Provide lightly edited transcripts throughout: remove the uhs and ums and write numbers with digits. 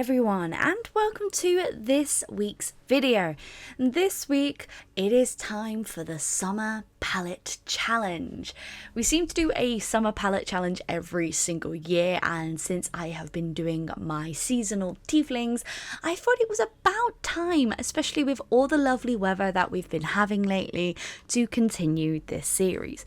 everyone, and welcome to this week's video. This week it is time for the summer palette challenge. We seem to do a summer palette challenge every single year, and since I have been doing my seasonal tieflings, I thought it was about time, especially with all the lovely weather that we've been having lately, to continue this series.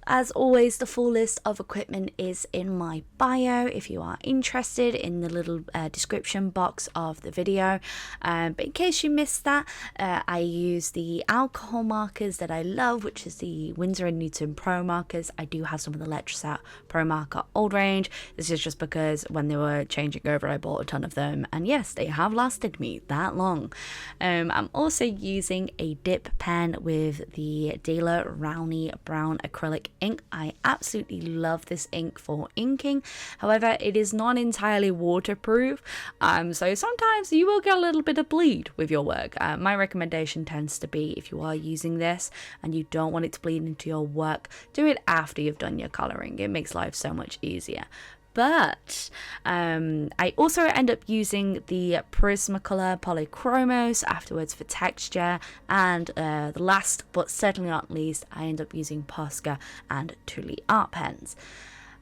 As always, the full list of equipment is in my bio if you are interested, in the little description box of the video. But in case you missed that, I use the alcohol markers that I love, which is the Winsor & Newton Promarkers. I do have some of the Letraset Promarker old range. This is just because when they were changing over, I bought a ton of them. And yes, they have lasted me that long. I'm also using a dip pen with the Dealer Rowney Brown Acrylic ink. I absolutely love this ink for inking. However, it is not entirely waterproof, so sometimes you will get a little bit of bleed with your work. My recommendation tends to be, if you are using this and you don't want it to bleed into your work, do it after you've done your colouring. It makes life so much easier. But I also end up using the Prismacolor Polychromos afterwards for texture, and the last but certainly not least, I end up using Posca and Tooli-art pens.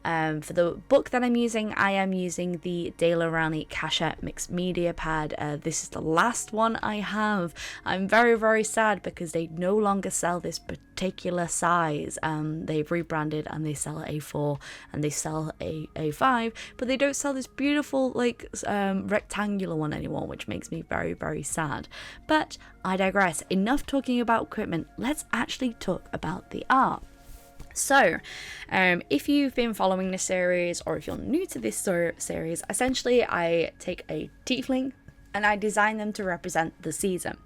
For the book that I'm using, I am using the Daler Rowney Catchet Mixed Media Pad. This is the last one I have. I'm very sad because they no longer sell this particular size. They've rebranded and they sell A4 and they sell A5, but they don't sell this beautiful rectangular one anymore, which makes me very sad. But I digress. Enough talking about equipment. Let's actually talk about the art. So, if you've been following this series, or if you're new to this series, essentially I take a tiefling and I design them to represent the season.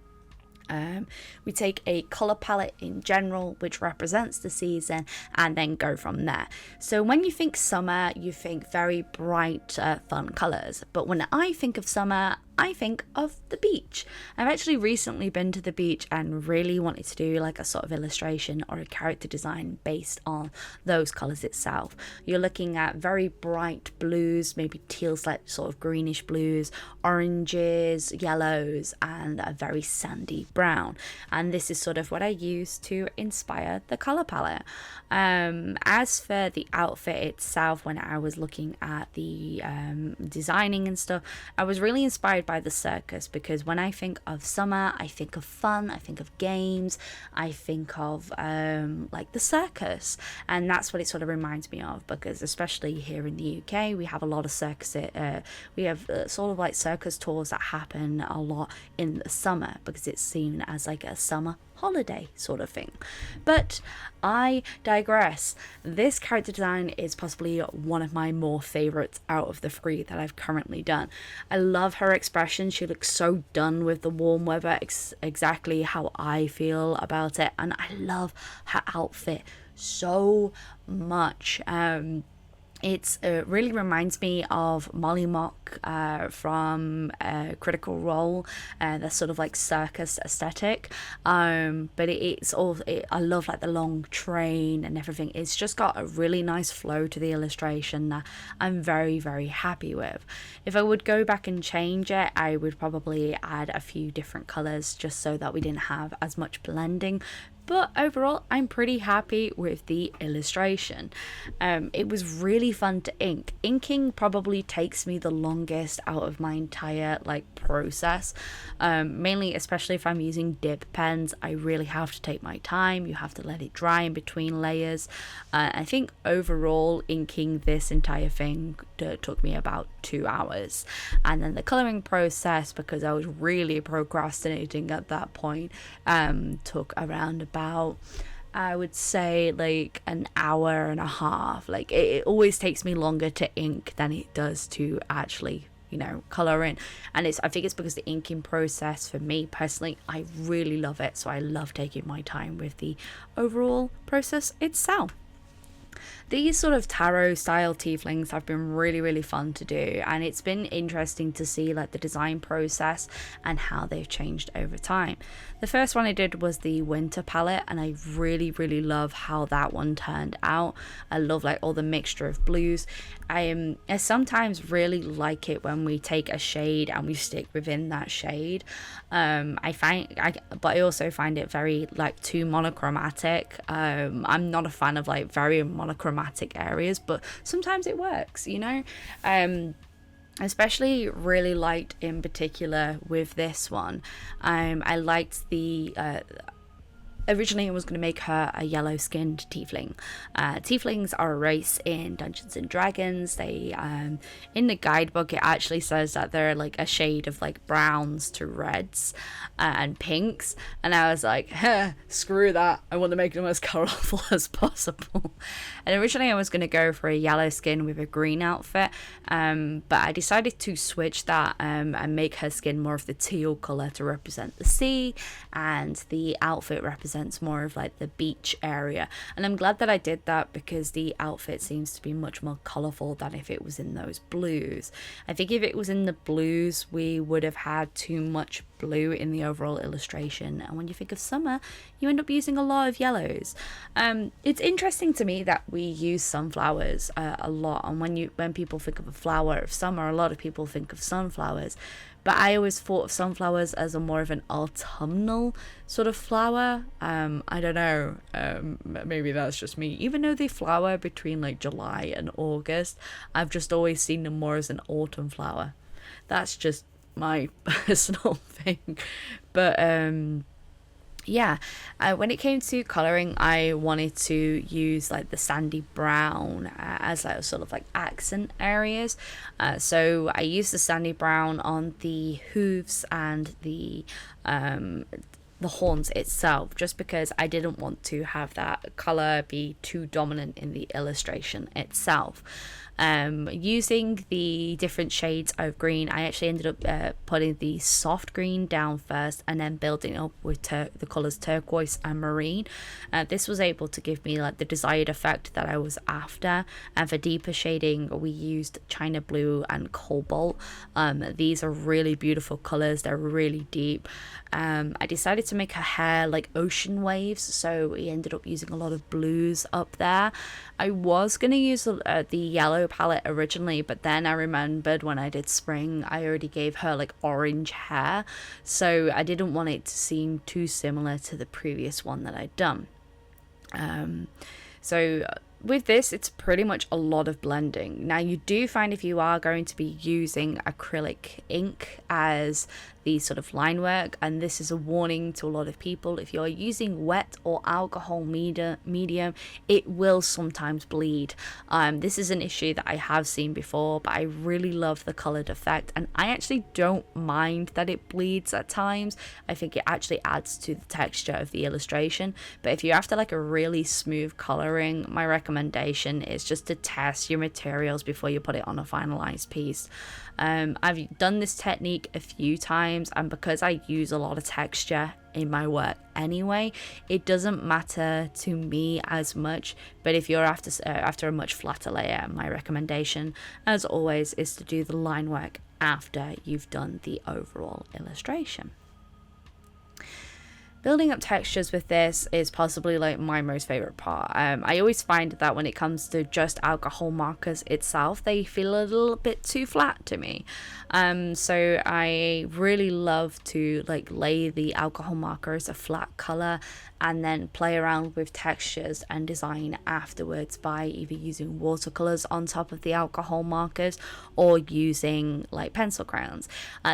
We take a colour palette in general which represents the season and then go from there. So when you think summer, you think very bright fun colours, but when I think of summer, I think of the beach. I've actually recently been to the beach and really wanted to do like a sort of illustration or a character design based on those colours itself. You're looking at very bright blues, maybe teals, like sort of greenish blues, oranges, yellows, and a very sandy brown. And this is sort of what I use to inspire the colour palette. As for the outfit itself, when I was looking at the designing and stuff, I was really inspired by the circus, because when I think of summer, I think of fun, I think of games, I think of like the circus, and that's what it sort of reminds me of, because especially here in the UK we have a lot of circus, we have sort of like circus tours that happen a lot in the summer because it's seen as like a summer holiday sort of thing. But I digress. This character design is possibly one of my more favorites out of the three that I've currently done. I love her expression. She looks so done with the warm weather, exactly how I feel about it, and I love her outfit so much. It really reminds me of Molly Mock from Critical Role, that sort of like circus aesthetic. But it's all, I love like the long train and everything. It's just got a really nice flow to the illustration that I'm very happy with. If I would go back and change it, I would probably add a few different colours just so that we didn't have as much blending. But overall, I'm pretty happy with the illustration. It was really fun to ink. Inking probably takes me the longest out of my entire process. Mainly, especially if I'm using dip pens, I really have to take my time. You have to let it dry in between layers. I think overall, inking this entire thing took me about 2 hours. And then the colouring process, because I was really procrastinating at that point, took around about, I would say, like an hour and a half. Like it always takes me longer to ink than it does to actually, you know, colour in. And I think it's because the inking process, for me personally, I really love it. So I love taking my time with the overall process itself. These sort of tarot style tieflings have been really fun to do, and it's been interesting to see like the design process and how they've changed over time. The first one I did was the winter palette, and I really love how that one turned out. I love like all the mixture of blues. I sometimes really like it when we take a shade and we stick within that shade. But I also find it very like too monochromatic. I'm not a fan of like very monochromatic areas, but sometimes it works, you know. Especially really liked in particular with this one. I liked the originally I was going to make her a yellow skinned tiefling. Tieflings are a race in Dungeons and Dragons. They in the guidebook it actually says that they're like a shade of like browns to reds and pinks, and I was like, screw that, I want to make them as colourful as possible. And originally I was going to go for a yellow skin with a green outfit, but I decided to switch that and make her skin more of the teal colour to represent the sea, and the outfit represents more of like the beach area. And I'm glad that I did that, because the outfit seems to be much more colourful than if it was in those blues. I think if it was in the blues we would have had too much blue in the overall illustration, and when you think of summer you end up using a lot of yellows. It's interesting to me that we use sunflowers a lot, and when people think of a flower of summer, a lot of people think of sunflowers, but I always thought of sunflowers as a more of an autumnal sort of flower. I don't know, maybe that's just me. Even though they flower between like July and August, I've just always seen them more as an autumn flower. That's just my personal thing. But yeah, when it came to colouring, I wanted to use like the sandy brown as like sort of like accent areas. So I used the sandy brown on the hooves and the horns itself, just because I didn't want to have that colour be too dominant in the illustration itself. Using the different shades of green, I actually ended up putting the soft green down first and then building up with the colours turquoise and marine. This was able to give me like the desired effect that I was after. And for deeper shading we used china blue and cobalt. These are really beautiful colours, they're really deep. I decided to make her hair like ocean waves, so we ended up using a lot of blues up there. I was going to use the yellow palette originally, but then I remembered when I did spring I already gave her like orange hair, so I didn't want it to seem too similar to the previous one that I'd done. So with this it's pretty much a lot of blending. Now you do find if you are going to be using acrylic ink as the sort of line work, and this is a warning to a lot of people, if you're using wet or alcohol medium, it will sometimes bleed. This is an issue that I have seen before, but I really love the coloured effect, and I actually don't mind that it bleeds at times. I think it actually adds to the texture of the illustration. But if you're after like a really smooth colouring, my recommendation is just to test your materials before you put it on a finalised piece. I've done this technique a few times, and because I use a lot of texture in my work anyway, it doesn't matter to me as much. But if you're after a much flatter layer, my recommendation as always is to do the line work after you've done the overall illustration. Building up textures with this is possibly like my most favorite part. I always find that when it comes to just alcohol markers itself, they feel a little bit too flat to me. So I really love to like lay the alcohol marker as a flat color and then play around with textures and design afterwards by either using watercolors on top of the alcohol markers or using like pencil crayons.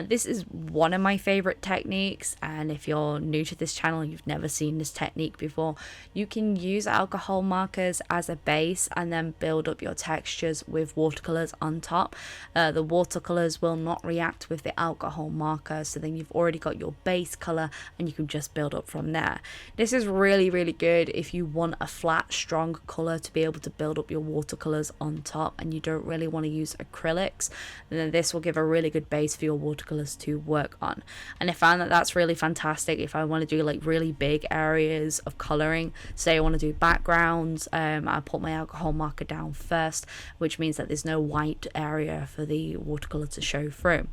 This is one of my favorite techniques, and if you're new to this channel, you've never seen this technique before, you can use alcohol markers as a base and then build up your textures with watercolors on top. The watercolors will not react with the alcohol marker, so then you've already got your base color and you can just build up from there. This is really good if you want a flat strong color to be able to build up your watercolors on top and you don't really want to use acrylics. And then this will give a really good base for your watercolors to work on. And I found that that's really fantastic if I want to do do like really big areas of colouring, say I want to do backgrounds, I put my alcohol marker down first, which means that there's no white area for the watercolour to show through.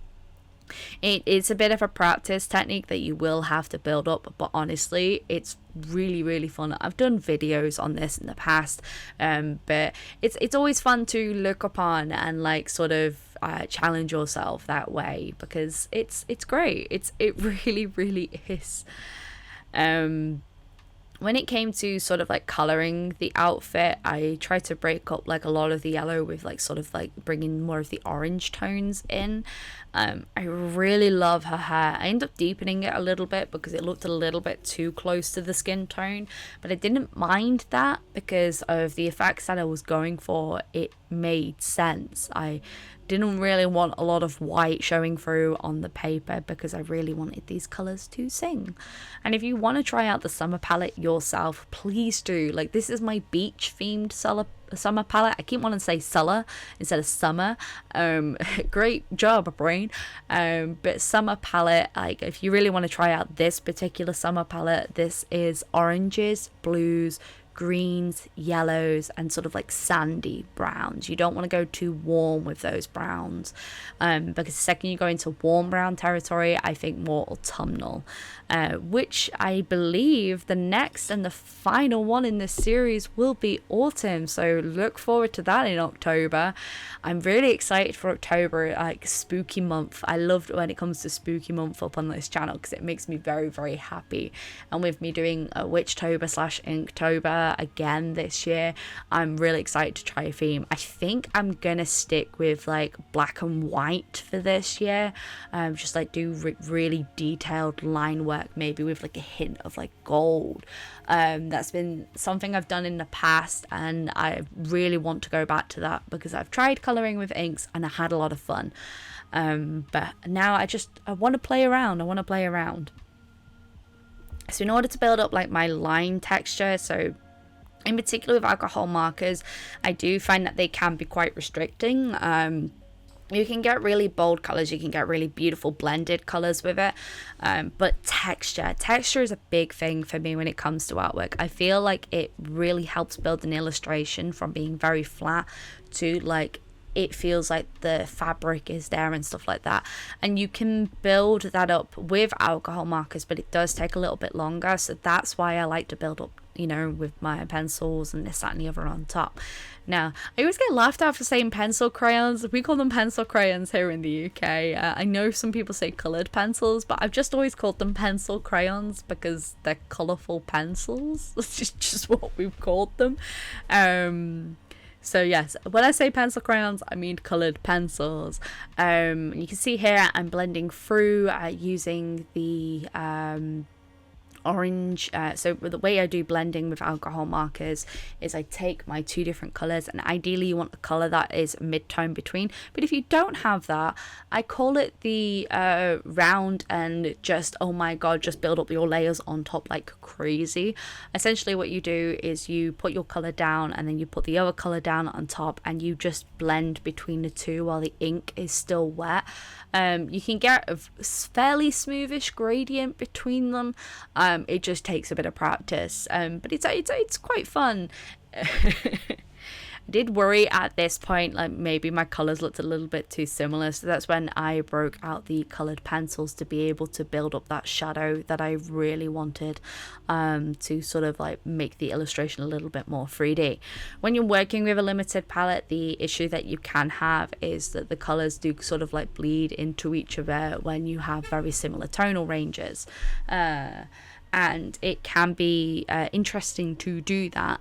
It's a bit of a practice technique that you will have to build up, but honestly it's really fun. I've done videos on this in the past, but it's always fun to look upon and like sort of challenge yourself that way, because it's great. It really is. When it came to sort of like colouring the outfit, I tried to break up like a lot of the yellow with like sort of like bringing more of the orange tones in. I really love her hair. I ended up deepening it a little bit because it looked a little bit too close to the skin tone, but I didn't mind that because of the effects that I was going for. It made sense. I didn't really want a lot of white showing through on the paper because I really wanted these colours to sing. And if you want to try out the summer palette yourself, please do. Like, this is my beach themed summer palette. I keep wanting to say Sulla instead of summer. Great job, brain. But summer palette, like if you really want to try out this particular summer palette, this is oranges, blues, greens, yellows, and sort of like sandy browns. You don't want to go too warm with those browns, because the second you go into warm brown territory, I think more autumnal, which I believe the next and the final one in this series will be autumn, so look forward to that in October. I'm really excited for October, like spooky month. I love when it comes to spooky month up on this channel because it makes me very happy. And with me doing a Witchtober / Inktober again this year, I'm really excited to try a theme. I think I'm gonna stick with like black and white for this year, just like do really detailed line work, maybe with like a hint of like gold. That's been something I've done in the past and I really want to go back to that because I've tried colouring with inks and I had a lot of fun, but now I want to play around. So in order to build up like my line texture, so in particular with alcohol markers, I do find that they can be quite restricting. You can get really bold colours, you can get really beautiful blended colours with it, but texture is a big thing for me when it comes to artwork. I feel like it really helps build an illustration from being very flat to like it feels like the fabric is there and stuff like that, and you can build that up with alcohol markers, but it does take a little bit longer. So that's why I like to build up, you know, with my pencils and this, that and the other on top. Now, I always get laughed at for saying pencil crayons. We call them pencil crayons here in the UK. I know some people say coloured pencils, but I've just always called them pencil crayons because they're colourful pencils. That's just what we've called them. So yes, when I say pencil crayons, I mean coloured pencils. You can see here I'm blending through using the orange. So the way I do blending with alcohol markers is I take my two different colors, and ideally you want a color that is mid-tone between, but if you don't have that, I call it the round and just, oh my god, just build up your layers on top like crazy. Essentially what you do is you put your color down and then you put the other color down on top and you just blend between the two while the ink is still wet. You can get a fairly smoothish gradient between them. It just takes a bit of practice, but it's quite fun. I did worry at this point like maybe my colors looked a little bit too similar, so that's when I broke out the colored pencils to be able to build up that shadow that I really wanted, to sort of like make the illustration a little bit more 3D. When you're working with a limited palette, the issue that you can have is that the colors do sort of like bleed into each other when you have very similar tonal ranges, and it can be interesting to do that.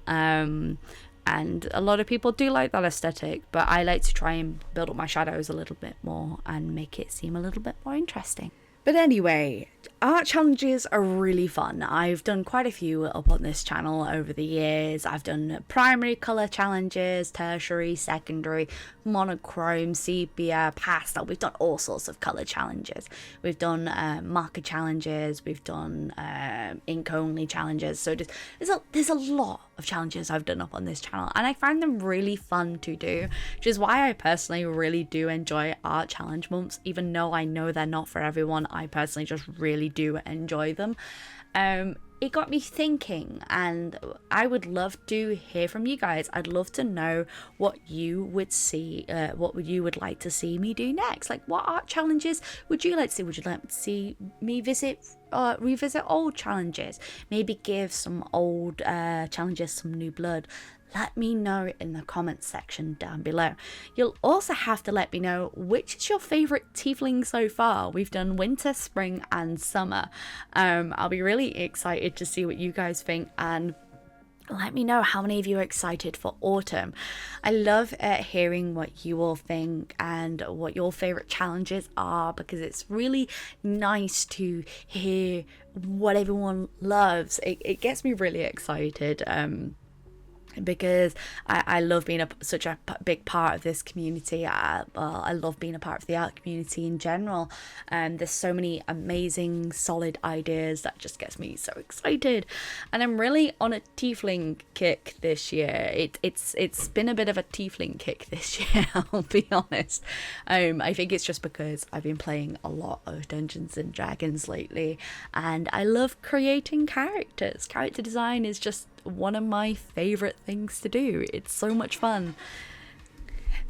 And a lot of people do like that aesthetic, but I like to try and build up my shadows a little bit more and make it seem a little bit more interesting. But anyway, art challenges are really fun. I've done quite a few up on this channel over the years. I've done primary colour challenges, tertiary, secondary, monochrome, sepia, pastel. We've done all sorts of colour challenges. We've done marker challenges. We've done ink only challenges. So there's a lot of challenges I've done up on this channel, and I find them really fun to do, which is why I personally really do enjoy art challenge months. Even though I know they're not for everyone, I personally just really really do enjoy them. It got me thinking, and I would love to hear from you guys. I'd love to know what you would see, what you would like to see me do next. Like, what art challenges would you like to see? Would you like to see me revisit old challenges? Maybe give some old challenges some new blood? Let me know in the comments section down below. You'll also have to let me know which is your favourite tiefling so far. We've done winter, spring and summer. I'll be really excited to see what you guys think, and let me know how many of you are excited for autumn. I love hearing what you all think and what your favourite challenges are, because it's really nice to hear what everyone loves. It gets me really excited. Because I love being such a big part of this community. I love being a part of the art community in general. There's so many amazing solid ideas that just gets me so excited, and I'm really on a tiefling kick this year. It's been a bit of a tiefling kick this year, I'll be honest. I think it's just because I've been playing a lot of Dungeons and Dragons lately, and I love creating characters. Character design is just one of my favorite things to do. It's so much fun.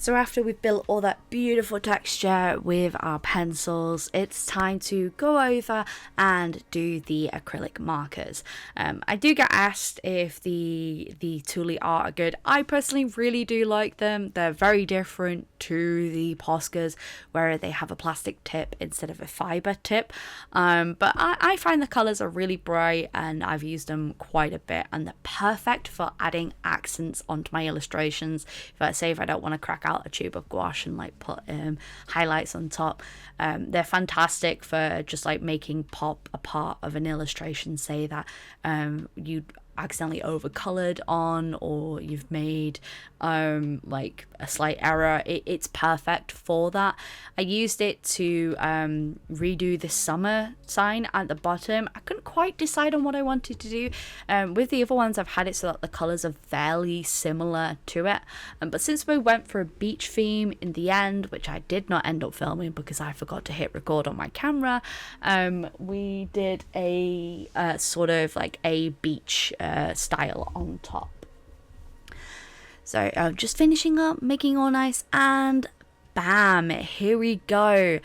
So after we've built all that beautiful texture with our pencils, it's time to go over and do the acrylic markers. I do get asked if the Tooli-art are good. I personally really do like them. They're very different to the Poscas, where they have a plastic tip instead of a fiber tip. But I find the colours are really bright, and I've used them quite a bit, and they're perfect for adding accents onto my illustrations. If I don't want to crack out a tube of gouache and like put highlights on top, they're fantastic for just like making pop a part of an illustration, say that you accidentally overcolored on, or you've made like a slight error. It's perfect for that. I used it to redo the summer sign at the bottom. I couldn't quite decide on what I wanted to do. With the other ones, I've had it so that the colors are fairly similar to it, but since we went for a beach theme in the end, which I did not end up filming because I forgot to hit record on my camera, we did a sort of like a beach style on top. So just finishing up, making all nice, and bam, here we go.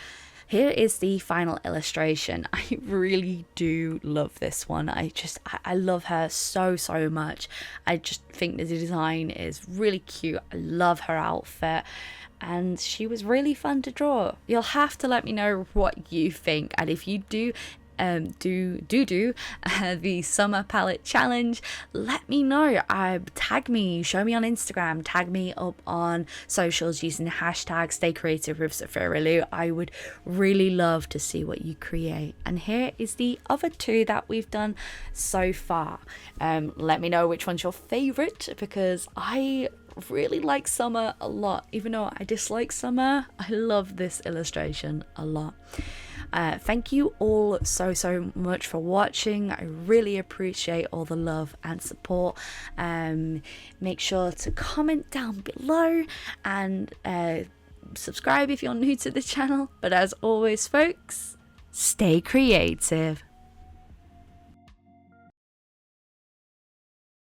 Here is the final illustration. I really do love this one. I love her so much. I just think the design is really cute. I love her outfit, and she was really fun to draw. You'll have to let me know what you think, and if you do the summer palette challenge, let me know. Tag me, show me on Instagram, tag me up on socials using the hashtag StayCreativeWithSophiralou. I would really love to see what you create. And here is the other two that we've done so far. Let me know which one's your favorite, because I really like summer a lot. Even though I dislike summer, I love this illustration a lot. Thank you all so much for watching. I really appreciate all the love and support. Make sure to comment down below and subscribe if you're new to the channel. But as always, folks, stay creative.